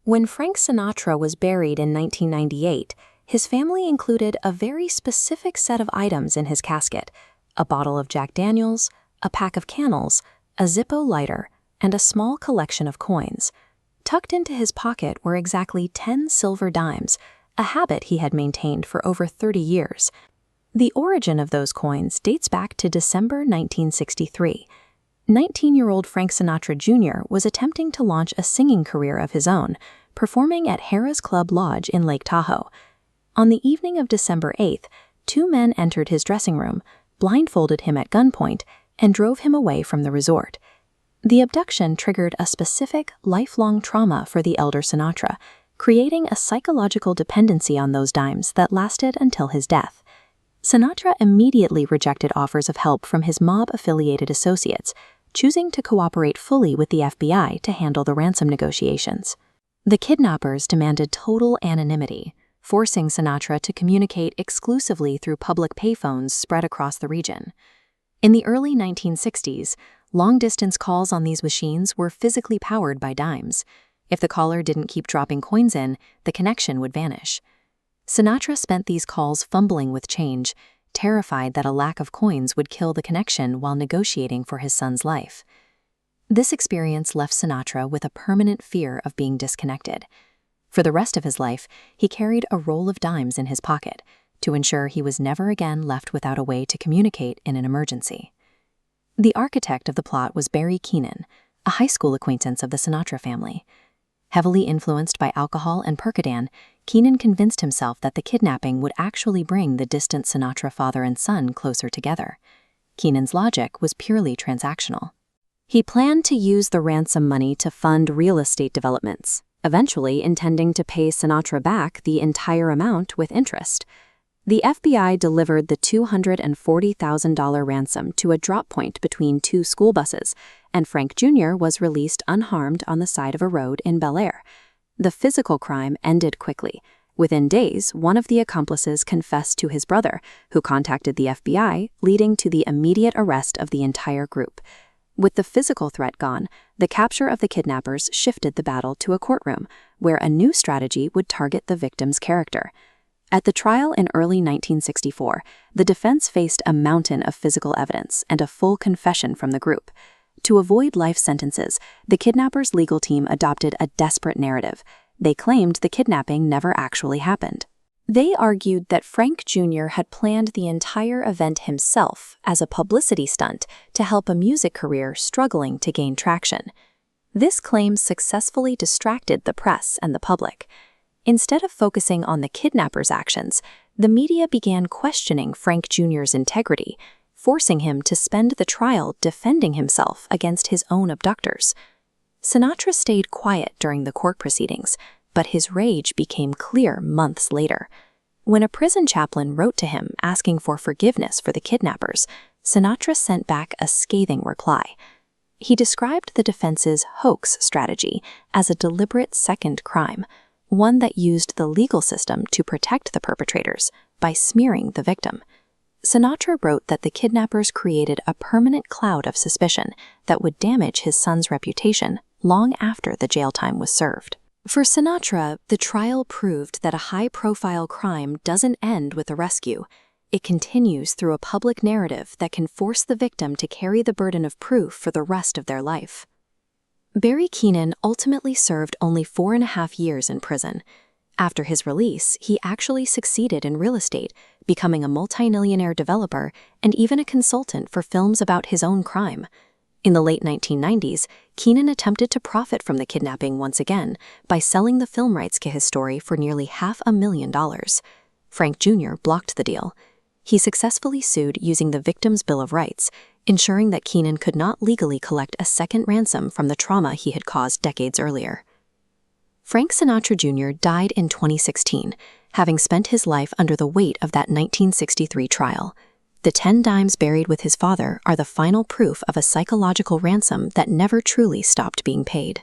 When Frank Sinatra was buried in 1998, his family included a very specific set of items in his casket: a bottle of Jack Daniels, a pack of Camels, a Zippo lighter, and a small collection of coins. Tucked into his pocket were exactly 10 silver dimes, a habit he had maintained for over 30 years. The origin of those coins dates back to December 1963. 19-year-old Frank Sinatra Jr. was attempting to launch a singing career of his own, performing at Harrah's Club Lodge in Lake Tahoe. On the evening of December 8th, 2 men entered his dressing room, blindfolded him at gunpoint, and drove him away from the resort. The abduction triggered a specific, lifelong trauma for the elder Sinatra, creating a psychological dependency on those dimes that lasted until his death. Sinatra immediately rejected offers of help from his mob-affiliated associates, choosing to cooperate fully with the FBI to handle the ransom negotiations. The kidnappers demanded total anonymity, forcing Sinatra to communicate exclusively through public payphones spread across the region. In the early 1960s, long-distance calls on these machines were physically powered by dimes. If the caller didn't keep dropping coins in, the connection would vanish. Sinatra spent these calls fumbling with change, terrified that a lack of coins would kill the connection while negotiating for his son's life. This experience left Sinatra with a permanent fear of being disconnected. For the rest of his life, he carried a roll of dimes in his pocket to ensure he was never again left without a way to communicate in an emergency. The architect of the plot was Keenan, a high school acquaintance of the Sinatra family. Heavily influenced by alcohol and Percodan, Keenan convinced himself that the kidnapping would actually bring the distant Sinatra father and son closer together. Keenan's logic was purely transactional. He planned to use the ransom money to fund real estate developments, eventually intending to pay Sinatra back the entire amount with interest. The FBI delivered the $240,000 ransom to a drop point between 2 school buses, and Frank Jr. was released unharmed on the side of a road in Bel Air. The physical crime ended quickly. Within days, one of the accomplices confessed to his brother, who contacted the FBI, leading to the immediate arrest of the entire group. With the physical threat gone, the capture of the kidnappers shifted the battle to a courtroom, where a new strategy would target the victim's character. At the trial in early 1964, the defense faced a mountain of physical evidence and a full confession from the group. To avoid life sentences, the kidnappers' legal team adopted a desperate narrative. They claimed the kidnapping never actually happened. They argued that Frank Jr. had planned the entire event himself as a publicity stunt to help a music career struggling to gain traction. This claim successfully distracted the press and the public. Instead of focusing on the kidnappers' actions, the media began questioning Frank Jr.'s integrity, forcing him to spend the trial defending himself against his own abductors. Sinatra stayed quiet during the court proceedings, but his rage became clear months later. When a prison chaplain wrote to him asking for forgiveness for the kidnappers, Sinatra sent back a scathing reply. He described the defense's hoax strategy as a deliberate second crime, one that used the legal system to protect the perpetrators by smearing the victim. Sinatra wrote that the kidnappers created a permanent cloud of suspicion that would damage his son's reputation long after the jail time was served. For Sinatra, the trial proved that a high-profile crime doesn't end with a rescue. It continues through a public narrative that can force the victim to carry the burden of proof for the rest of their life. Keenan ultimately served only 4.5 years in prison. After his release, he actually succeeded in real estate, becoming a multimillionaire developer and even a consultant for films about his own crime. In the late 1990s, Keenan attempted to profit from the kidnapping once again by selling the film rights to his story for nearly $500,000. Frank Jr. blocked the deal. He successfully sued using the victim's Bill of Rights, ensuring that Keenan could not legally collect a second ransom from the trauma he had caused decades earlier. Frank Sinatra Jr. died in 2016, having spent his life under the weight of that 1963 trial. The 10 dimes buried with his father are the final proof of a psychological ransom that never truly stopped being paid.